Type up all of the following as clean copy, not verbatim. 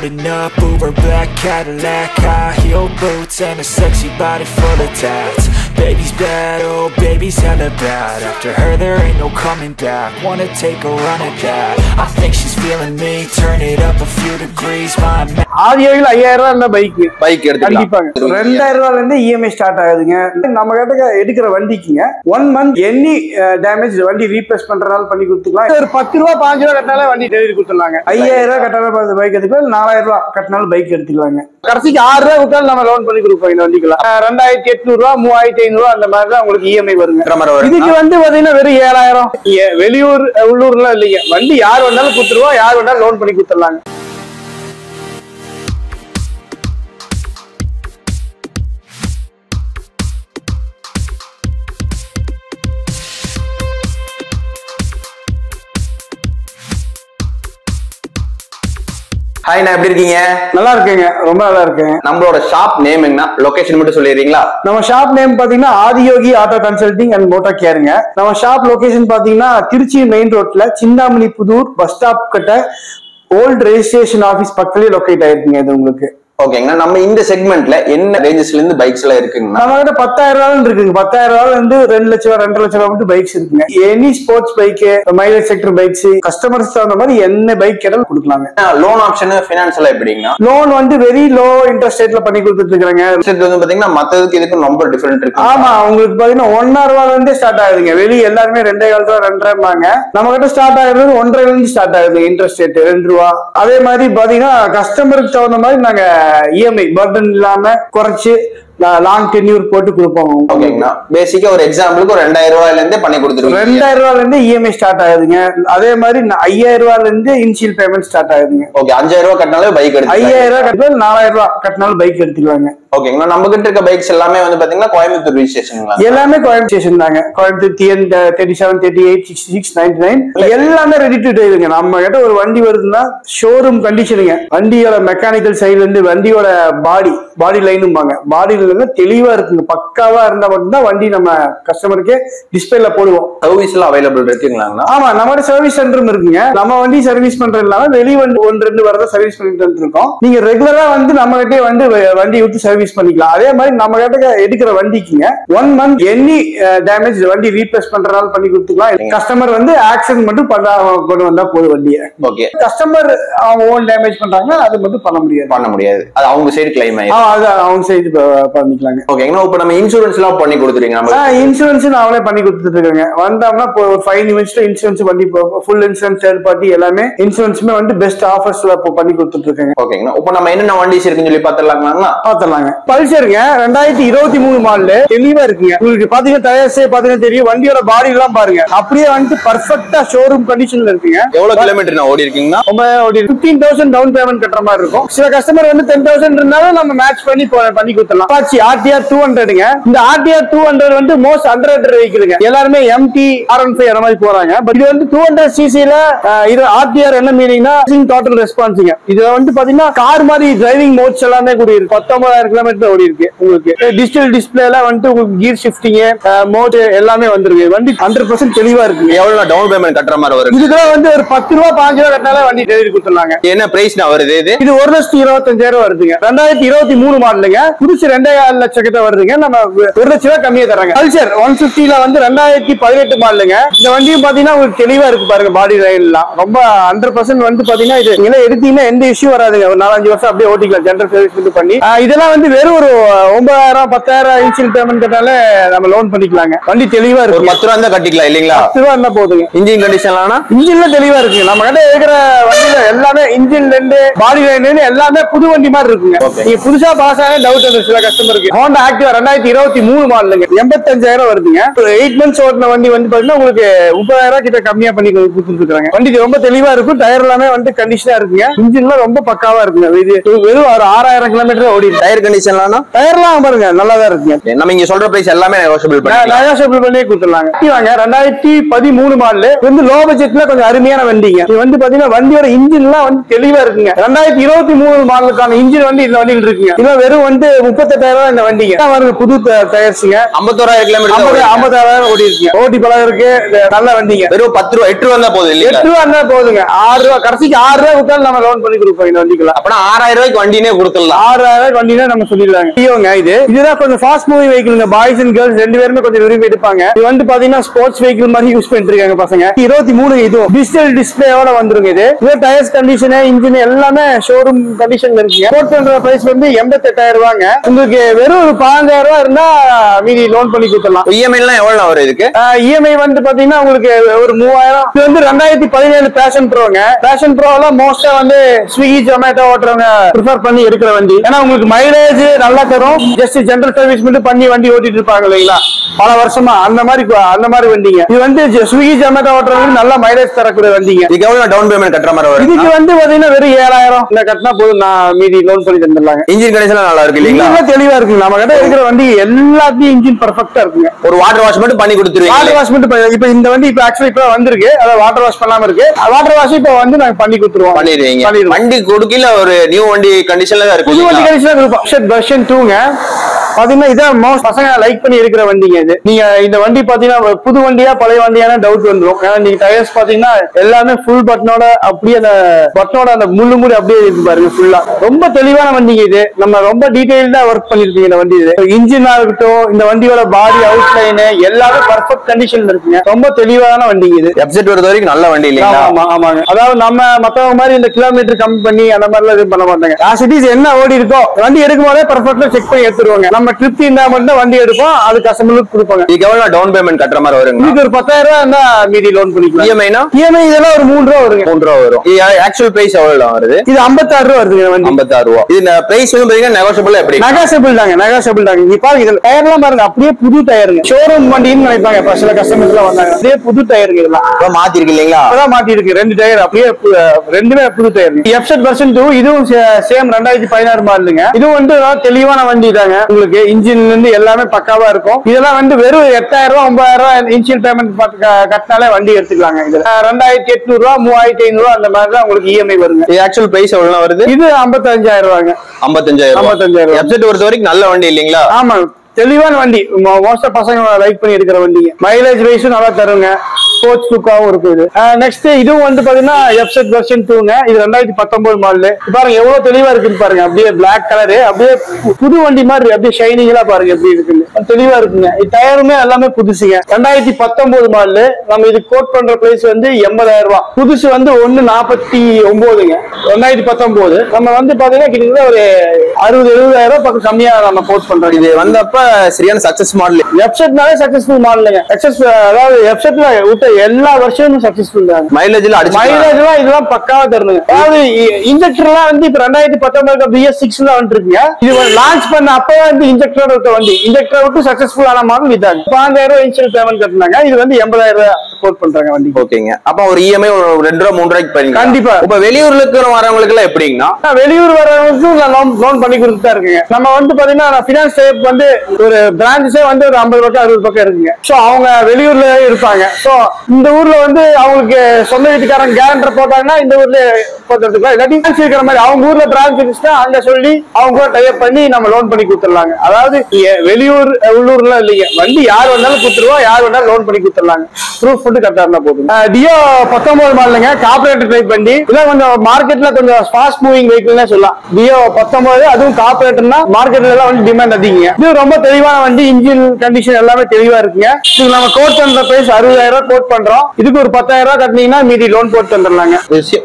Pulling up, Uber black Cadillac, high heel boots and a sexy body full of tats. Baby's bad, oh baby's hella bad. After her there ain't no coming back. Wanna take a run at that. I think she's feeling me. Turn it up a few degrees. My man. ஆதியோகில 5000 ரூபாய் அந்த bike எடுத்துக்கலாம். 2000 ரூபாயில இருந்து EMI start ஆகுதுங்க. நம்ம கிட்ட எடுக்கிற வண்டிக்குங்க 1 month any damage வண்டி ரீப்ளேஸ் பண்றதால பண்ணி கொடுத்துக்கலாம். ஒரு 10 ரூபாய் 5 ரூபாய் கட்டினாலே வண்டி டெலிவரி கொடுத்துடலாங்க. 5000 ரூபாய் கட்டினாலும் பைக் எடுத்துக்கலாம், 4000 ரூபாய் கட்டினாலும் பைக் எடுத்துக்கலாங்க. கடைசிக்கு 6 ரூபாய் விட்டாலும் நம்ம லோன் பண்ணி கொடுப்போம் இந்த வண்டிக்குலாம். 2800 ரூபாய் 3500 ரூபாய் அந்த மாதிரி தான் உங்களுக்கு இஎம்ஐ வருங்க. இதுக்கு வந்து பாத்தீங்கன்னா வெறும் 7000. வெளியூர் உள்ளூர்லாம் இல்லைங்க, வண்டி யார் வந்தாலும் கொடுத்துருவோம், யார் வந்தாலும் லோன் பண்ணி கொடுத்துடலாங்க. ஹாய், நான் எப்படி இருக்கீங்க? நல்லா இருக்கேங்க, ரொம்ப நல்லா இருக்கேன். நம்மளோட ஷாப் நேம் என்ன, லொகேஷன் மட்டும் சொல்லிடுறீங்களா? நம்ம ஷாப் நேம் பாத்தீங்கன்னா Adiyogi auto consulting and motor கேருங்க. நம்ம ஷாப் லொகேஷன் பாத்தீங்கன்னா திருச்சி மெயின் ரோட்ல சிந்தாமணி புதூர் பஸ் ஸ்டாப் கிட்ட ஓல்ட் ரெஜிஸ்ட்ரேஷன் ஆபீஸ் பக்கத்துலயே லொகேட் ஆயிருக்குங்க இது உங்களுக்கு. ஓகேங்க. நம்ம இந்த செக்மெண்ட்ல என்ன ரேஞ்சஸ்ல இருந்து பைக்ஸ் எல்லாம் இருக்குங்க? நம்ம கிட்ட 10000 ரூபாய் இருக்குங்க. 10000 ரூபாயில இருந்து 2 லட்சம் 2.5 லட்சம் ரூபாய் பைக்ஸ் இருக்குங்க. Any sports bike, mileage sector bikes, customers தகுந்த மாதிரி என்ன பைக் கேட்டாலும் கொடுக்கலாங்க. லோன் ஆப்ஷன் ஃபைனான்ஸ் எல்லாம் எப்படிங்க? லோன் வந்து வெரி லோ இன்ட்ரெஸ்ட் ரேட்ல பண்ணி கொடுத்துட்டு இருக்காங்க. வந்து பாத்தீங்கன்னா மத்ததுக்கு இதுக்கு ரொம்ப டிஃபரெண்ட் இருக்கு. ஆமா, உங்களுக்கு பாத்தீங்கன்னா 1.5 ரூபாயில இருந்தே ஸ்டார்ட் ஆகுதுங்க. வெளியே எல்லாருமே 2.5 ரூபாய் 2.5 நம்ம கிட்ட ஸ்டார்ட் ஆகுறது 1.5 இருந்து ஸ்டார்ட் ஆகுது இன்ட்ரெஸ்ட் ரேட் 2 ரூபாய். அதே மாதிரி பாத்தீங்கன்னா கஸ்டமருக்கு தகுந்த மாதிரி நாங்க இஎம்ஐ இல்லாம குறைச்சு லாங் டென்யூர் போட்டு கொடுப்போம். ஓகேங்களா. பேசிக்கா ஒரு எக்ஸாம்பிளுக்கு ஒரு 2000 ரூபாயில இருந்தே பண்ணி கொடுத்துருவோம். 2000 ரூபாயில இருந்து இஎம்ஐ ஸ்டார்ட் ஆகுதுங்க. அதே மாதிரி 5000 ரூபாயில இருந்து இனிஷியல் பேமெண்ட் ஸ்டார்ட் ஆகுதுங்க. ஓகே. 5000 ரூபாய் கட்டினாலே பைக் எடுத்துக்கலாம். 5000 ரூபாய் கட்டினாலும் 4000 ரூபாய் கட்டினாலும் பைக் எடுத்துக்கலாங்க. ஓகேங்களா. நம்ம கிட்ட இருக்க பைக்ஸ் எல்லாமே வந்து பாத்தீங்கன்னா கோயம்புத்தூர் ரெஜிஸ்ட்ரேஷன், எல்லாமே கோயம்புத்தூர் தாங்க. கோயம்புத்தூர் TN 37 38 66 99 எல்லாமே ரெடி டு டிரைவ்ங்க. நம்ம கிட்ட ஒரு வண்டி வருதுன்னா ஷோரூம் கண்டிஷனுங்க. வண்டியோட மெக்கானிக்கல் சைடுல இருந்து வண்டியோட பாடி லைனும்பாங்க, பாடி லைன் தெளிவா இருக்குங்க. பக்காவா இருந்தா மட்டும்தான் வண்டி நம்ம கஸ்டமருக்கு டிஸ்பிளேல போடுவோம். சர்வீஸ் எல்லாம் அவைலபிள் இருக்குங்களா? ஆமா, நம்ம சர்வீஸ் சென்டரும் இருக்குங்க. நம்ம வண்டி சர்வீஸ் பண்றது இல்லாம வெளி வண்டி 1-2 வரத சர்வீஸ் பண்ணிட்டு இருக்கோம். நீங்க ரெகுலரா வந்து நம்ம கிட்டே வந்து வண்டி விட்டு சர்வீஸ் பண்ணிக்கலாம். அதே மாதிரி நம்ம கிட்ட எடுக்கிற வண்டிக்குங்க 1 month எனி டேமேஜ் வண்டி ரீப்ளேஸ் பண்றதால பண்ணி கொடுத்துக்கலாம். கஸ்டமர் வந்து ஆக்சிடென்ட் மட்டும் கொண்டு வந்தா போதும் வண்டியை. ஓகே. கஸ்டமர் அவங்க ஓன் டேமேஜ் பண்றாங்கன்னா அது மட்டும் பண்ண முடியாது. அது அவங்க சைடு கிளைம் ஆயிடும். அது அவங்க சைடு பண்ணிக்கலாங்க. ஓகேங்களா. இப்போ நம்ம இன்சூரன்ஸ் எல்லாம் பண்ணி கொடுத்துறீங்க? இன்சூரன்ஸ் நாங்களே பண்ணி கொடுத்துட்டு இருக்காங்க. வந்தோம்னா ஒரு 5 நிமிஷத்துல இன்சூரன்ஸ் வண்டி ஃபுல் இன்சூரன்ஸ் தேர்ட் பார்ட்டி எல்லாமே இன்சூரன்ஸ்மே வந்து பெஸ்ட் ஆஃபர்ஸ்ல பண்ணி கொடுத்துட்டு இருக்காங்க. ஓகேங்களா. இப்போ நம்ம என்னென்ன வண்டிஸ் இருக்குன்னு சொல்லி பாத்துடலாங்க. பல்சருங்க 2023 மாடல் தெளிவா இருக்குங்க. உங்களுக்கு பாத்தீங்கன்னா டயர்ஸே பாத்தீங்கன்னா தெரியும். வண்டியோட பாடி எல்லாம் பாருங்க, அப்படியே வந்து பர்ஃபெக்ட்டா ஷோரூம் கண்டிஷன்ல இருக்குங்க. எவ்வளவு கிலோமீட்டர் நான் ஓடி இருக்கீங்கன்னா? 15,000 டவுன் பேமெண்ட் கட்டுற மாதிரி இருக்கும். சில கஸ்டமர் வந்து 10,000 இருந்தாலும் நம்ம மேட்ச் பண்ணி கொடுத்துடலாம். Apache RTR 200ங்க. இந்த RTR 200 வந்து மோஸ்ட் அண்டர்ரேட்டட் வெஹிக்கிள்ங்க. எல்லாருமே MT R15 அந்த மாதிரி போறாங்க. பட் இது வந்து 200 cc-ல இது RTR என்ன மீனிங்னா டோட்டல் ரெஸ்பான்ஸ்ங்க. இது வந்து பாத்தீங்கன்னா கார் மாதிரி டிரைவிங் மோட்ஸ் எல்லாமே கூடி இருக்கு. 19,000 கிலோமீட்டர் ஓடி இருக்கு. உங்களுக்கு டிஜிட்டல் டிஸ்பிளேல வந்து உங்களுக்கு கியர் ஷிஃப்டிங் மோட் எல்லாமே வந்துருக்கு. வண்டி 100% தெளிவா இருக்கு. எவ்வளவு டவுன் பேமெண்ட் கட்டுற மாதிரி வரும்? இதுல வந்து ஒரு 10 ரூபாய் 5 ரூபாய் கட்டினாலே வண்டி டெலிவரி கொடுத்துடலாங்க. என்ன பிரைஸ் வருது? இது 1,25,000 வருதுங்க. 2023 மாடலுங்க. புதுசு 2.5 லட்சம் கிட்ட வருதுங்க. நம்ம 1 லட்சம் ரூபாய் கம்மியா தராங்க. பல்சர் 150ல வந்து 2018 மாடலுங்க. இந்த வண்டியும் பாத்தீங்கன்னா உங்களுக்கு தெளிவா இருக்கு பாருங்க. பாடி லைன் எல்லாம் ரொம்ப 100% வந்து பாத்தீங்கன்னா இது நீங்க எடுத்தீங்கன்னா எந்த இஷ்யூ வராதுங்க. ஒரு 4-5 வருஷம் அப்படியே ஓட்டிக்கலாம் ஜெனரல் சர்வீஸ் பண்ணி. இதெல்லாம் வந்து வெறும் ஒரு 9,000 10,000 இன்ஷியல் பேமெண்ட் கட்டாலே நம்ம லோன் பண்ணிக்கலாங்க. வண்டி தெளிவா இருக்கு. 10 ரூபா இருந்தா கட்டிக்கலாம் இல்லீங்களா? 10 ரூபா இருந்தா போதுங்க. இன்ஜின் கண்டிஷன்லாம் இன்ஜின்ல தெளிவா இருக்கு. நம்ம கிட்ட இருக்கிற வண்டியில எல்லாமே இன்ஜின்ல இருந்து பாடி லைன் எல்லாமே புது வண்டி மாதிரி இருக்குங்க. நீங்க புதுசா பாஸ் ஆக டவுட் வந்து சில கஸ்டமருக்கு. Honda Activa 2023 மாடலுங்க. 85,000 வருதுங்க. 8 months ஓட்டின வண்டி வந்து பாத்தீங்கன்னா உங்களுக்கு 30,000 கிட்ட கம்மியா பண்ணி கொடுத்துட்டு இருக்காங்க. வண்டி ரொம்ப தெளிவா இருக்கும். டயர் எல்லாமே வந்து கண்டிஷனா இருக்குங்க. இன்ஜின்ல ரொம்ப பக்காவா இருக்குங்க. இது வெறும் 6,000 கிலோமீட்டர் ஓடி. டயர் கண்டிஷன் கண்டிஷன்லாம் டயர்லாம் பாருங்க நல்லா தான் இருக்குங்க. நம்ம இங்க சொல்ற பிரைஸ் எல்லாமே நெகோஷியபிள் பண்ணி கொடுத்துடலாங்க. 2013 மாடல் வந்து லோ பட்ஜெட்ல கொஞ்சம் அருமையான வண்டிங்க. இது வந்து பாத்தீங்கன்னா வண்டியோட இன்ஜின் எல்லாம் வந்து தெளிவா இருக்குங்க. 2023 மாடலுக்கான இன்ஜின் வந்து இந்த வண்டியில் இருக்குங்க. இது வெறும் வந்து 38,000 இந்த வண்டிங்க. பாருங்க புது டயர்ஸ்ங்க. 51,000 கிலோமீட்டர் 50,000 ஓடி இருக்குங்க. ஓட்டி பழம் இருக்கு. நல்ல வண்டிங்க. வெறும் 10 ரூபா 8 ரூபா தான் போகுது இல்லையா? 8 ரூபா தான் போகுதுங்க. 6 ரூபா கடைசிக்கு 6 ரூபா கொடுத்தாலும் நம்ம லோன் பண்ணி கொடுப்போம் இந்த வண்டிக்குள்ள. அப்பனா 6,000 ரூபாய்க்கு வண்டினே கொடுத்துடலாம். 6,000 ரூபாய்க்கு வண்டினே நம்ம சொல்லிடலாங்க. இதுதான் கொஞ்சம் ஃபாஸ்ட் மூவிங் வெஹிக்கிள்ங்க. பாய்ஸ் அண்ட் கேர்ள்ஸ் ரெண்டு பேருமே கொஞ்சம் விரும்பி எடுப்பாங்க. இது வந்து பாத்தீங்கன்னா ஸ்போர்ட்ஸ் வெஹிக்கிள் மாதிரி யூஸ் பண்ணிட்டு இருக்காங்க பசங்க. 23 இது டிஜிட்டல் டிஸ்பிளேயோட வந்துருங்க. இது டயர்ஸ் கண்டிஷன் இன்ஜின் எல்லாமே ஷோரூம் கண்டிஷன்ல இருக்குங்க. கோட் பண்ற பிரைஸ் வந்து 88,000 ரூபாங்க. உங்களுக்கு வெறும் 15,000 ரூபாய் இருந்தா மீதி லோன் பண்ணி கொடுத்துடலாம். இஎம்ஐ எல்லாம் எவ்வளவு வரும் இதுக்கு? இஎம்ஐ வந்து பாத்தீங்கன்னா உங்களுக்கு ஒரு 3000. இது வந்து 2017 பேஷன் ப்ரோங்க. பேஷன் ப்ரோல மோஸ்டா வந்து ஸ்விக்கி ஜொமேட்டோ ஓட்டுறவங்க ப்ரிஃபர் பண்ணி எடுக்கிற வண்டி. ஏன்னா உங்களுக்கு மைலேஜ் நல்லா தரும். ஜஸ்ட் ஜெனரல் சர்வீஸ் மட்டும் பண்ணி வண்டி ஓட்டிட்டு இருப்பாங்க இல்லைங்களா பல வருஷமா. அந்த மாதிரி வண்டிங்க. இது வந்து ஸ்விக்கி ஜொமேட்டோ ஓட்டுறவங்களுக்கு நல்ல மைலேஜ் தரக்கூடிய வண்டிங்க. இதுக்கு எவ்வளவு டவுன் பேமெண்ட் கட்டுற மாதிரி வரும்? இதுக்கு வந்து பாத்தீங்கன்னா வெறும் 7,000 இந்த கட்டினா போதும். நான் மீதி லோன் பண்ணி தந்துடலாங்க. இன்ஜின் கண்டிஷன் நல்லா இருக்கு இல்லீங்களா? தெளிவா இருக்கு. நம்ம கிட்ட இருக்கிற வண்டி எல்லாத்தையும் இன்ஜின் பர்ஃபெக்ட்டா இருக்குங்க. ஒரு வாட்டர் வாஷ் மட்டும் பண்ணி கொடுத்துருவீங்க. வாட்டர் வாஷ் மட்டும் இப்ப இந்த வண்டி இப்ப ஆக்சுவலி இப்ப வந்திருக்கு. அத வாட்டர் வாஷ் பண்ணாம இருக்கு. வாட்டர் வாஷ் இப்ப வந்து நாங்க பண்ணி கொடுத்துருவோம். பண்ணிடுவீங்க. வண்டி கொடுக்கல ஒரு நியூ வண்டி கண்டிஷன்ல தான் இருக்கு. புது வண்டி கண்டிஷன்ல இருக்கு. வெர்ஷன் 2ங்க. பாத்தீங்கன்னா இதான் மோஸ்ட் பசங்க லைக் பண்ணி இருக்கிற வண்டிங்க இது. நீங்க இந்த வண்டி பாத்தீங்கன்னா புது வண்டியா பழைய வண்டியான டவுட் வந்துடும். ஏன்னா நீங்க டயர்ஸ் பாத்தீங்கன்னா எல்லாமே ஃபுல் பட்டனோட அப்படியே அந்த பட்டனோட அந்த முள்ளு அப்படியே இருக்கு பாருங்க ஃபுல்லா. ரொம்ப தெளிவான வண்டிங்க இது. நம்ம ரொம்ப டீடைல்டா ஒர்க் பண்ணிருக்கீங்க இந்த வண்டி. இது இன்ஜினா இருக்கட்டும், இந்த வண்டியோட பாடி அவுட்லைன் எல்லாமே பர்ஃபெக்ட் கண்டிஷன்ல இருக்குங்க. ரொம்ப தெளிவான வண்டிங்க இது. எப்செட் வரது வரைக்கும் நல்ல வண்டி இல்லையா? ஆமாங்க. அதாவது நம்ம மத்தவங்க மாதிரி இந்த கிலோமீட்டர் கம்மி பண்ணி அந்த மாதிரிலாம் எதுவும் பண்ண மாட்டாங்க. ஆசிட்டிஸ் என்ன ஓடி இருக்கோ வண்டி எடுக்கும் போதே பர்ஃபெக்ட்டா செக் பண்ணி எடுத்துருவாங்க. நம்ம ட்ரிப் இருந்தா மட்டும் வண்டி எடுப்போம். அது கஸ்டமருக்கு கொடுப்பாங்க. இதுக்கு எவ்வளவு டவுன் பேமெண்ட் கட்டுற மாதிரி வருங்க? இதுக்கு ஒரு 10,000 ரூபாய் இருந்தா மீதி லோன் பண்ணிக்கலாம். இஎம்ஐ இதெல்லாம் ஒரு 3 ரூபா வருங்க. 3 ரூபா வரும். இது ஆக்சுவல் பிரைஸ் எவ்வளவு வருது? இது 56 ரூபா வருது வண்டி. 56 ரூபா. இது பிரைஸ் வந்து பாத்தீங்கன்னா நெகோஷியபிள் எப்படி? நெகோஷியபிள் தாங்க. நீ பாருங்க இதுல டயர்லாம் பாருங்க அப்படியே புது டயருங்க. ஷோரூம் வண்டின்னு நினைப்பாங்க. இப்ப சில கஸ்டமர்ஸ் எல்லாம் வந்தாங்க. அப்படியே புது டயருங்க இதெல்லாம். இப்ப மாத்தி இருக்கு இல்லீங்களா? இப்பதான் மாத்தி இருக்கு. 2 டயர் அப்படியே ரெண்டுமே புது டயர். எஃப்செட் வெர்ஷன் 2 இதுவும் சேம் 2016 மாடலுங்க. இது வந்து தெளிவான வண்டி தாங்க. உங்களுக்கு இன்ஜின்ல இருந்து எல்லாமே பக்காவா இருக்கும். இதெல்லாம் வந்து வெறும் 8,000 ரூபாய் 9,000 ரூபாய் இனிஷியல் பேமெண்ட் கட்டினாலே வண்டி எடுத்துக்கலாங்க. இதுல 2,800 ரூபாய் 3,500 ரூபாய் அந்த மாதிரி தான் உங்களுக்கு இஎம்ஐ வருங்க. இது ஆக்சுவல் பிரைஸ் எவ்வளவு வருது? இது 55,000 ரூபாங்க. 55,000. எஃப்செட் பொறுத்த வரைக்கும் நல்ல வண்டி இல்லீங்களா? ஆமா தெளிவான வண்டி. மோஸ்டா பசங்க லைக் பண்ணி எடுக்கிற வண்டிங்க. மைலேஜ் வைஸும் நல்லா தருங்க. ஸ்போர்ட்ஸ் லுக்காவும் இருக்குது. நெக்ஸ்ட் இதுவும் வந்து பாத்தீங்கன்னா எஃப்செட் வெர்ஷன் 2ங்க. இது 2019 மாடல். பாருங்க எவ்வளவு தெளிவா இருக்குன்னு பாருங்க. அப்படியே பிளாக் கலரு அப்படியே புது வண்டி மாதிரி அப்படியே ஷைனிங்கா பாருங்க எப்படி இருக்குன்னு தெளிவா இருக்குங்க. டயருமே எல்லாமே புதுசுங்க. 2019 மாடல். நம்ம இது கோட் பண்ற பிரைஸ் வந்து 80,000 ரூபாய். புதுசு வந்து 149ங்க. 2019 நம்ம வந்து பாத்தீங்கன்னா கிட்டத்தட்ட ஒரு 60,000-70,000 ரூபாய் பக்கம் கம்மியா நம்ம கோட் பண்றோம். இது வந்தப்ப சரியான சக்சஸ் மாடல். எஃப்செட்னாலே சக்சஸ்ஃபுல் மாடலுங்க. அதாவது எஃப்செட்ல விட்ட எல்லா வருஷமும் சக்சஸ்ஃபுல் தான். மைலேஜ்லாம் இதெல்லாம் பக்காவா தரணுங்க. அதாவது இன்ஜெக்டர்லாம் வந்து இப்ப 2019 BS6 வந்துருக்குங்க. இது லான்ச் பண்ண அப்பவே வந்து இன்ஜெக்டரோட விட்ட வண்டி. இன்ஜெக்டர் விட்டு சக்சஸ்ஃபுல் ஆன மாடல் இதாங்க. 5,000 ரூபாய் இன்ஷியல் பேமெண்ட் கட்டினாங்க. இது வந்து 80,000 ரூபாய் கோட் பண்றாங்க வண்டி. ஓகேங்க. அப்ப ஒரு இஎம்ஐ ஒரு 2 ரூபாய் 3 ரூபாய்க்கு பண்ணி கண்டிப்பா. இப்ப வெளியூர்ல இருக்கிற வரவங்களுக்கு எல்லாம் எப்படின்னா வெளியூர் வரவங்களுக்கு லோன் பண்ணி கொடுத்துட்டா இருக்குங்க. நம்ம வந்து பாத்தீங்கன்னா பினான்ஸ் டைப் வந்து ஒரு பிரான்ச்சே வந்து ஒரு 50 பக்கம் 60 பக்கம் இருக்குங்க. சோ அவங்க வெளியூர்ல இருப்பாங்க. சோ இந்த ஊர்ல வந்து அவங்களுக்கு சொந்த வீட்டுக்காரங்க கேரண்டர் போட்டாங்கன்னா இந்த ஊர்ல போட்டுக்கலாம். இல்லாட்டி இருக்கிற மாதிரி அவங்க ஊர்ல பிரான்ச் இருந்துச்சுன்னா அங்க சொல்லி அவங்க டைப் பண்ணி நம்ம லோன் பண்ணி கொடுத்துடலாங்க. அதாவது வெளியூர் உள்ளூர்ல இல்லைங்க. வண்டி யார் வேணாலும் கொடுத்துருவோம். யார் வேணாலும் லோன் பண்ணி கொடுத்துடலாங்க. ப்ரூஃப் மட்டும் கரெக்டா இருந்தா போதும். டியோ 19 மாடலுங்க. கார்பரேட்டர் டைப் வண்டி. இதெல்லாம் கொஞ்சம் மார்க்கெட்ல கொஞ்சம் ஃபாஸ்ட் மூவிங் வெஹிக்கிள்னே சொல்லலாம். டியோ 19 அதுவும் கார்பரேட்டர்னா மார்க்கெட்ல எல்லாம் வந்து டிமாண்ட் அதிகங்க. இது ரொம்ப தெளிவான வண்டி. இன்ஜின் கண்டிஷன் எல்லாமே தெளிவா இருக்குங்க. இது நம்ம கோட் பண்ற பிரைஸ் 60,000 ரூபாய் கோட் பண்றோம். இதுக்கு ஒரு 10,000 ரூபாய் கட்டினீங்கன்னா மீதி லோன் போட்டு வந்துடலாங்க.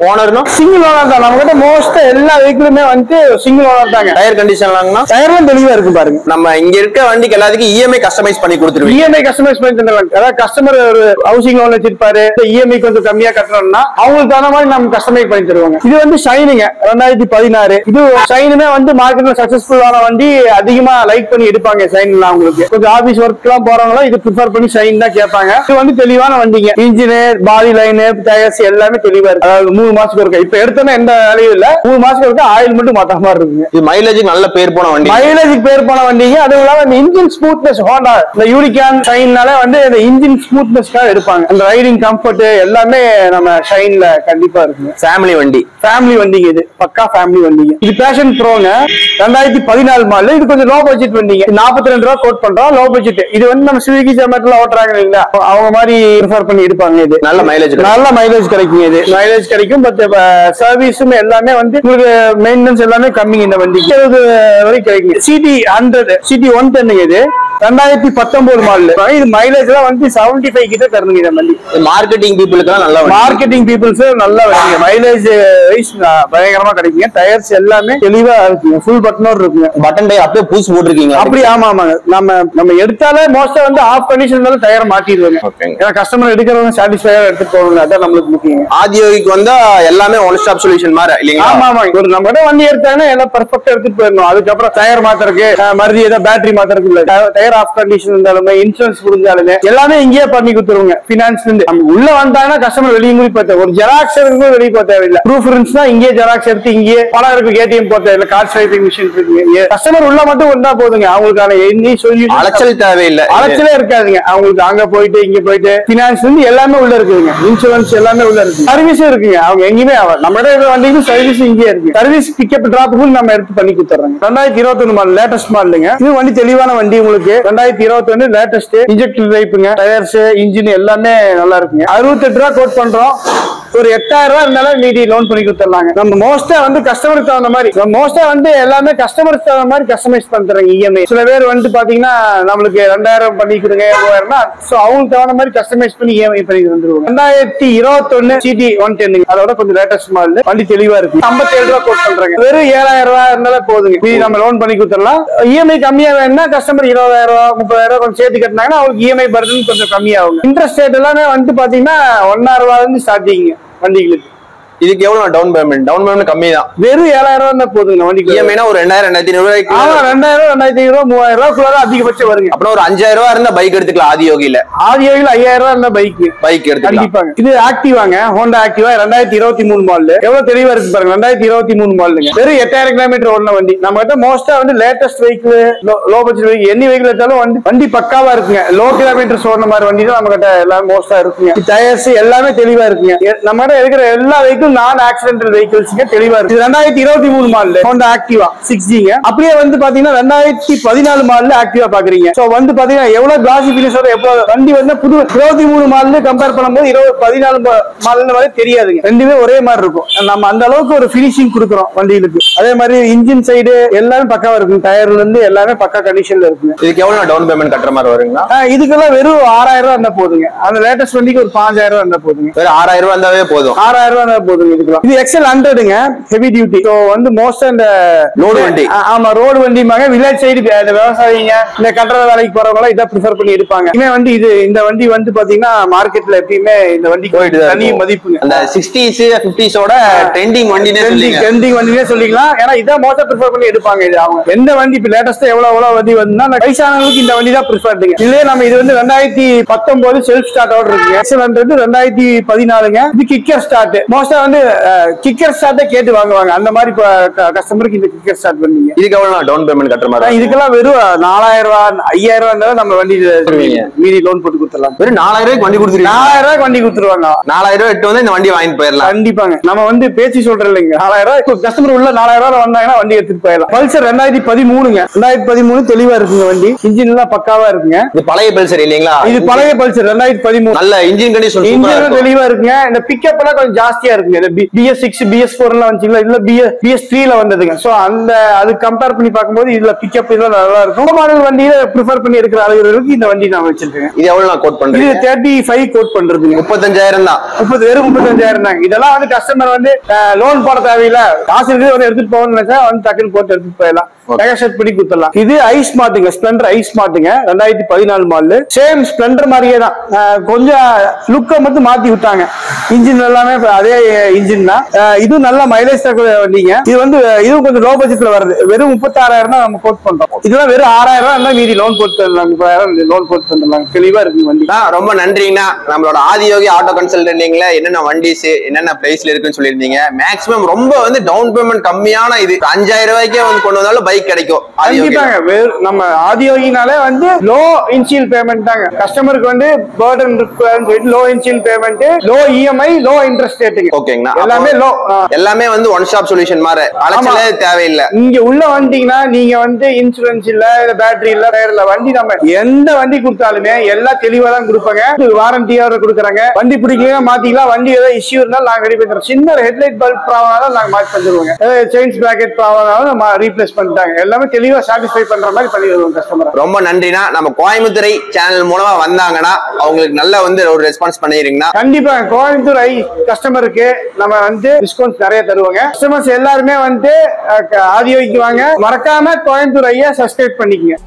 ஓனர்னா சிங்கிள் ஓனர் தான். நம்ம கிட்ட மோஸ்ட் எல்லா வெஹிக்கிளுமே வந்து சிங்கிள் ஓனர் தாங்க. டயர் கண்டிஷன்லாம்னா டயர்லாம் தெளிவா இருக்கு பாருங்க. நம்ம இங்க இருக்க வண்டிக்கு எல்லாத்துக்கும் இஎம்ஐ கஸ்டமைஸ் பண்ணி கொடுத்துருவோம். இஎம்ஐ கஸ்டமைஸ் பண்ணி தந்துடலாம். அதாவது கஸ்டமர் ஒரு ஹவுசிங் ஹவுசிங் லோன் வச்சிருப்பாரு, இஎம்ஐ கொஞ்சம் கம்மியா கட்டணும்னா அவங்களுக்கு தகுந்த மாதிரி நம்ம கஸ்டமைஸ் பண்ணி தருவாங்க. இது வந்து ஷைனுங்க 2016. இது ஷைனுமே வந்து மார்க்கெட்ல சக்சஸ்ஃபுல்லான வண்டி, அதிகமா லைக் பண்ணி எடுப்பாங்க ஷைன்லாம். உங்களுக்கு கொஞ்சம் ஆபீஸ் ஒர்க் எல்லாம் போறவங்க இது ப்ரிஃபர் பண்ணி ஷைன் தான் கேட்பாங்க. இது வந்து தெளிவான வண்டிங்க. இன்ஜினியர், பாடி லைன், டயர்ஸ் எல்லாமே தெளிவா இருக்கு. அதாவது 3 மாசத்துக்கு இருக்கு. இப்ப எடுத்தோன்னா எந்த வேலையும் இல்ல, 3 மாசத்துக்கு இருக்கு. ஆயில் மட்டும் மாத்த மாதிரி இருக்குங்க. இது மைலேஜுக்கு நல்ல பேர் போன வண்டி, மைலேஜுக்கு பேர் போன வண்டிங்க. அதுவும் இல்லாம இந்த இன்ஜின் ஸ்மூத்னஸ், ஹோண்டா இந்த யூனிகான் ஷைன்னால வந்து இந்த இன்ஜின் ஸ்மூத்னஸ்க்காக எடுப்பாங்க. அந்த ரைடிங் கம்ஃபர்ட் எல்லாமே நம்ம ஷைன்ல கண்டிப்பா இருக்குங்க. ஃபேமிலி வண்டி, ஃபேமிலி வண்டிங்க. இது பக்கா ஃபேமிலி வண்டிங்க. இது பேஷன் ப்ரோங்க, 2014 மாடல். இது கொஞ்சம் லோ பட்ஜெட் வண்டிங்க. 42 ரூபா கோட் பண்றோம், லோ பட்ஜெட். இது வந்து நம்ம ஸ்விக்கி ஜொமேட்டோல ஓட்டுறாங்க இல்லைங்களா, அவங்க மாதிரி ப்ரிஃபர் பண்ணி எடுப்பாங்க. இது நல்ல மைலேஜ் கிடைக்கும். இது மைலேஜ் கிடைக்கும். பட் சர்வீஸும் எல்லாமே வந்து உங்களுக்கு மெயின்டெனன்ஸ் எல்லாமே கம்மி. இந்த வண்டி 70 வரைக்கும் கிடைக்கும். சிடி 100, சிடி 110 இது 2019 மாடல். இது மைலேஜ் எல்லாம் வந்து 75 கிட்ட தருங்க. இந்த வண்டி மார்க்கெட்டிங் பீப்புளுக்கு நல்ல மார்க்கெட்டிங் பீப்புள்ஸ் நல்ல வண்டிங்க. மைலேஜ் வைஸ் பயங்கரமா கிடைக்குங்க. டயர்ஸ் எல்லாமே தெளிவா இருக்குங்க. ஃபுல் பட்டனோட இருக்குங்க. பட்டன் டை அப்படியே புதுசு போட்டுருக்கீங்க. அப்படி ஆமாங்க. நம்ம எடுத்தாலே மோஸ்டா வந்து ஆஃப் கண்டிஷன் டயர் மாட்டிடுவாங்க. ஏன்னா கஸ்டமர் எடுக்கிறவங்க சாட்டிஸ்ஃபைடா எடுத்துட்டு போவாங்க. அதான் நம்மளுக்கு முக்கியம். ஆதியோகிக்கு வந்தா எல்லாமே ஒன் ஸ்டாப் சொல்யூஷன் மாதிரி இல்லைங்களா? ஆமா. ஒரு நம்ம வண்டி எடுத்தாங்கன்னா எல்லாம் பர்ஃபெக்ட்டா எடுத்துட்டு போயிடணும். அதுக்கப்புறம் டயர் மாத்திரக்கு, மறுபடியும் ஏதாவது பேட்டரி மாத்திரக்கு இல்ல, டயர் ஆஃப் கண்டிஷன் இருந்தாலுமே, இன்சூரன்ஸ் புரிஞ்சாலுமே எல்லாமே இங்கேயே பண்ணி கொடுத்துருவாங்க. பினான்ஸ்ல இருந்து உள்ள வந்தாங்கன்னா கஸ்டமர் வெளியே போய் பார்த்தா ஒரு ஜெராக்ஸ் எடுக்க வெளியே போக தேவையில்லை. ப்ரூஃப் இருந்துச்சுன்னா இங்கே ஜெராக்ஸ் எடுத்து இங்கே பணம் இருக்கு, ஏடிஎம் போக தேவையில்லை, கார்டு ஸ்வைப்பிங் மிஷின் இருக்கு. கஸ்டமர் உள்ள மட்டும் வந்தா போதுங்க. அவங்களுக்கான எனி சொல்யூஷன், அலைச்சல் தேவையில்லை, அலைச்சலே இருக்காதுங்க. அவங்களுக்கு அங்க போயிட்டு இங்க போயிட்டு பினான்ஸ் இருந்து எல்லாமே உள்ள இருக்குதுங்க. இன்சூரன்ஸ் எல்லாமே உள்ள இருக்கு. சர்வீஸும் இருக்குங்க. அவங்க எங்கேயுமே நம்ம வண்டிக்கு சர்வீஸ் இங்கே இருக்கு. சர்வீஸ் பிக்கப் டிராப்புக்கும் நம்ம எடுத்து பண்ணி கொடுத்துறோம். 2021 மாடல் லேட்டஸ்ட் மாடலுங்க. இது வண்டி தெளிவான வண்டி. உங்களுக்கு 2021 லேட்டஸ்ட் இன்ஜெக்டர் டைப்புங்க. டயர்ஸ், இன்ஜின் எல்லாமே நல்லா இருக்குங்க. 68 ரூபா கோட் பண்றோம். ஒரு 8000 ரூபாய் இருந்தாலும் மீதி லோன் பண்ணி கொடுத்துடலாங்க. நம்ம மோஸ்டா வந்து கஸ்டமருக்கு தகுந்த மாதிரி, மோஸ்டா வந்து எல்லாமே கஸ்டமருக்கு தகுந்த மாதிரி கஸ்டமைஸ் பண்றாங்க. இஎம்ஐ சில பேர் வந்து பாத்தீங்கன்னா நம்மளுக்கு 2000 பண்ணி கொடுங்க, 3000 சோ அவங்களுக்கு தகுந்த மாதிரி கஸ்டமைஸ் பண்ணி இஎம்ஐ பண்ணி வந்துருவாங்க. 2021 சிடி 110 அதோட கொஞ்சம் லேட்டஸ்ட் மாடல். வண்டி தெளிவா இருக்கு. 57 ரூபாய் கோட் பண்றாங்க. வெறும் 7000 ரூபாய் இருந்தாலே போதுங்க. மீதி நம்ம லோன் பண்ணி கொடுத்துடலாம். இஎம்ஐ கம்மியா வேணும்னா கஸ்டமர் 20000 ரூபாய் 30000 கொஞ்சம் சேர்த்து கட்டினாங்கன்னா அவங்களுக்கு இஎம்ஐ பர்டன் கொஞ்சம் கம்மியாகும். இன்ட்ரெஸ்ட் ரேட் எல்லாமே வந்து பாத்தீங்கன்னா 1,000 ரூபாய் இருந்து ஸ்டார்டிங் வண்டிகளுக்கு. இதுக்கு எவ்வளவு டவுன் பேமெண்ட்? டவுன் பேமெண்ட் கம்மி தான். வெறும் 7000 ரூபாய் போதுங்க வண்டிக்கு. இஎம்ஐனா ஒரு 2000 2500 ரூபாய்க்கு. ஆமா 2000 2500 3000 ரூபாய்க்குள்ள அதிகபட்சம் வருங்க. அப்புறம் ஒரு 5000 ரூபாய் இருந்தா பைக் எடுத்துக்கலாம். ஆதியோகில 5000 ரூபாய் இருந்தா பைக் எடுத்துக்கலாம். கண்டிப்பாங்க. இது ஆக்டிவாங்க, ஹோண்டா ஆக்டிவா 2023 மாடல். எவ்வளவு தெளிவா இருக்கு பாருங்க. 2023 மாடலுங்க. வெறும் 8000 கிலோமீட்டர் ஓடின வண்டி. நம்ம கிட்ட மோஸ்டா வந்து latest vehicle, low budget vehicle, any vehicle எடுத்தாலும் வண்டி பக்காவா இருக்குங்க. லோ கிலோமீட்டர் ஓடின மாதிரி வண்டி தான் நம்ம கிட்ட எல்லாம் மோஸ்டா இருக்குங்க. டயர்ஸ் எல்லாமே தெளிவா இருக்குங்க. நம்ம கிட்ட இருக்கிற எல்லா வெஹிக்கிள் நான் ஆக்சிடென்டல் வெஹிக்கிள்ஸ்ங்க தெளிவா இருக்கு. 2023 மாடல் ஹோண்டா ஆக்டிவா 6Gங்க. அப்படியே வந்து பாத்தீங்கன்னா 2014 மாடல் ஆக்டிவா பாக்குறீங்க. சோ வந்து பாத்தீங்கன்னா எவ்வளவு கிளாசி பினிஷோட எவ்வளவு வண்டி வந்து புது 23 மாடல் கம்பேர் பண்ணும்போது 14 மாடல் மாதிரி தெரியாதுங்க. ரெண்டுமே ஒரே மாதிரி இருக்கும். நம்ம அந்த அளவுக்கு ஒரு பினிஷிங் கொடுக்குறோம் வண்டிகளுக்கு. அதே மாதிரி இன்ஜின் சைடு எல்லாமே பக்காவா இருக்கும். டயர்ல இருந்து எல்லாமே பக்கா கண்டிஷன்ல இருக்குங்க. இதுக்கு எவ்வளவு டவுன் பேமெண்ட் கட்டுற மாதிரி வருங்க? இதுக்கெல்லாம் வெறும் 6000 ரூபாய் இருந்தா போதுங்க. அந்த லேட்டஸ்ட் வண்டிக்கு ஒரு 5000 ரூபாய் இருந்தா போதுங்க. வெறும் 6000 ரூபாய் இருந்தாவே போதும். 6000 ரூபாய் இருந்தா போதுங்க. இதுக்கெல்லாம் இது XL 100ங்க, ஹெவி டியூட்டி. சோ வந்து மோஸ்டா இந்த ரோடு வண்டி. ஆமா ரோடு வண்டிமாங்க. வில்லேஜ் சைடு விவசாயிங்க, இந்த கட்டட வேலைக்கு போறவங்க இதை ப்ரிஃபர் பண்ணி எடுப்பாங்க. வண்டி இது இந்த வண்டி வந்து பாத்தீங்கன்னா மார்க்கெட்ல எப்பயுமே இந்த வண்டி தனி மதிப்புங்க. அந்த 60s 50s ட்ரெண்டிங் வண்டினே சொல்லிக்கலாம். ஏன்னா இதான் மோஸ்டா ப்ரிஃபர் பண்ணி எடுப்பாங்க. இது அவங்க எந்த வண்டி இப்ப லேட்டஸ்டா எவ்வளவு வண்டி வந்துன்னா வயசானவங்களுக்கு இந்த வண்டி தான் ப்ரிஃபர்டுங்க. இல்லையே நம்ம இது வந்து 2019 செல்ஃப் ஸ்டார்ட் ஆர்டர் இருக்கு. XL 100 2014ங்க. இது கிக்கர் ஸ்டார்ட். மோஸ்டா வந்து கிக்கர் ஸ்டார்ட் கேட்டு வாங்குவாங்க. அந்த மாதிரி கஸ்டமருக்கு இந்த கிக்கர் ஸ்டார்ட் பண்ணீங்க. இதுக்கு எவ்வளவு டவுன் பேமெண்ட் கட்டுற மாதிரி? இதுக்கெல்லாம் வெறும் 4000 ரூபாய் 5000 ரூபாய் இருந்தாலும் நம்ம வண்டி மீதி லோன் போட்டு கொடுத்துடலாம். வெறும் 4000 ரூபாய்க்கு வண்டி கொடுத்துருவாங்க. 4000 ரூபாய்க்கு வண்டி கொடுத்துருவாங்க. 4000 ரூபாய் எட்டு வந்து இந்த வண்டி வாங்கிட்டு போயிடலாம். கண்டிப்பாங்க. நம்ம வந்து பேசி சொல்றோம் இல்லைங்க. 4000 ரூபாய் கஸ்டமர் உள்ள 4000 ரூபாய் வந்தாங்கன்னா வண்டி எடுத்துட்டு போயிடலாம். பல்சர் 2013ங்க. 2013 தெளிவா இருக்குங்க வண்டி. இன்ஜின் எல்லாம் பக்காவா இருக்குங்க. இது பழைய பல்சர் இல்லீங்களா? இது பழைய பல்சர் 2013. நல்ல இன்ஜின் கண்டிஷன் தெளிவா இருக்குங்க. இந்த பிக்கப் எல்லாம் கொஞ்சம் ஜாஸ்தியா இருக்குங்க. வந்துச்சுங்க. BS6 BS4 எல்லாம் வந்துச்சுங்களா, இதுல BS3ல வந்ததுங்க. சோ அந்த அது கம்பேர் பண்ணி பார்க்கும்போது இதுல பிக்கப் இதெல்லாம் நல்லா இருக்கும். மாடல் வண்டியை ப்ரிஃபர் பண்ணி இருக்கிற அளவுக்கு இந்த வண்டி நான் வச்சிருக்கேன். இது எவ்வளவு நான் கோட் பண்றேன்? இது 35 கோட் பண்றதுங்க. 35,000 தான். வெறும் 35,000 தாங்க. இதெல்லாம் வந்து கஸ்டமர் வந்து லோன் போட தேவையில்லை, காசு இருக்குது வந்து எடுத்துட்டு போகணும்னு நினைச்சா வந்து டக்குன்னு போட்டு எடுத்துட்டு போயிடலாம், நெகோஷியேட் பண்ணி கொடுத்துடலாம். இது ஐ ஸ்மார்ட்டுங்க, ஸ்ப்ளெண்டர் ஐ ஸ்மார்ட்டுங்க, 2014 மாடல். சேம் ஸ்ப்ளெண்டர் மாதிரியே தான், கொஞ்சம் லுக்கை மட்டும் மாத்தி விட்டாங்க. இன்ஜின் எல்லாமே அதே இன்ஜின் தான். இதுவும் நல்ல மைலேஜ் தரக்கூடிய வண்டிங்க. இது வந்து இதுவும் கொஞ்சம் லோ பட்ஜெட்ல வருது. வெறும் 36,000 தான் நம்ம கோட் பண்றோம். இதெல்லாம் வெறும் 6,000 இருந்தா மீதி லோன் போட்டு தரலாம், 30,000 லோன் போட்டு தந்துடலாம். தெளிவா இருக்கு வண்டி. ரொம்ப நன்றிங்கண்ணா. நம்மளோட ஆதியோகி ஆட்டோ கன்சல்டன்ட்ல என்னென்ன வண்டிஸ் என்னென்ன பிரைஸ்ல இருக்குன்னு சொல்லியிருந்தீங்க. மேக்ஸிமம் ரொம்ப வந்து டவுன் பேமெண்ட் கம்மியான இது 5,000 ரூபாய்க்கே வந்து கொண்டு வந்தாலும் பைக் கிடைக்கும். நம்ம ஆதியோகினாலே வந்து லோ இனிஷியல் பேமெண்ட் தாங்க. கஸ்டமருக்கு வந்து burden low initial payment, low EMI, low interest ரேட்டுங்க. ஓகேங்கண்ணா. எல்லாமே லோ, எல்லாமே வந்து ஒன் ஸ்டாப் சொல்யூஷன் மாதிரி, அலைச்சலே தேவையில்லை. இங்க உள்ள வந்தீங்கன்னா நீங்க வந்து இன்சூரன்ஸ் இல்ல, பேட்டரி இல்ல, டயர் இல்ல, வண்டி நம்ம எந்த வண்டி கொடுத்தாலுமே எல்லாம் தெளிவா தான் கொடுப்பாங்க. வாரண்டியோட கொடுக்குறாங்க. வண்டி பிடிக்கலாம் மாத்திக்கலாம். வண்டி ஏதாவது இஷ்யூ இருந்தாலும் நாங்க ரெடி பண்றோம். சின்ன ஹெட்லைட் பல்ப் ப்ராப்ளம் நாங்க மாத்தி தந்துருவோங்க. செயின்ஸ் பிராக்கெட் ப்ராப்ளம் நம்ம ரீப்ளேஸ் பண்ணிட்டாங்க. எல்லாமே தெளிவா சாட்டிஸ்ஃபை பண்ற மாதிரி பண்ணிடுவோம் கஸ்டமர். ரொம்ப நன்றினா. நம்ம கோயம்புத்தூர் சேனல் மூலமா வந்தாங்கன்னா அவங்களுக்கு நல்ல வந்து ஒரு ரெஸ்பான்ஸ் பண்ணிடுறீங்கன்னா கண்டிப்பா கோயம்புத்தூர் ஐ கஸ்டமருக்கு நம்ம வந்து டிஸ்கவுண்ட் நிறைய தருவாங்க. கஸ்டமர்ஸ் எல்லாருமே வந்து ஆதியோகிக்கு வாங்க. மறக்காம கோயம்புத்தூர் ஐயா சப்ஸ்கிரைப் பண்ணிக்கங்க.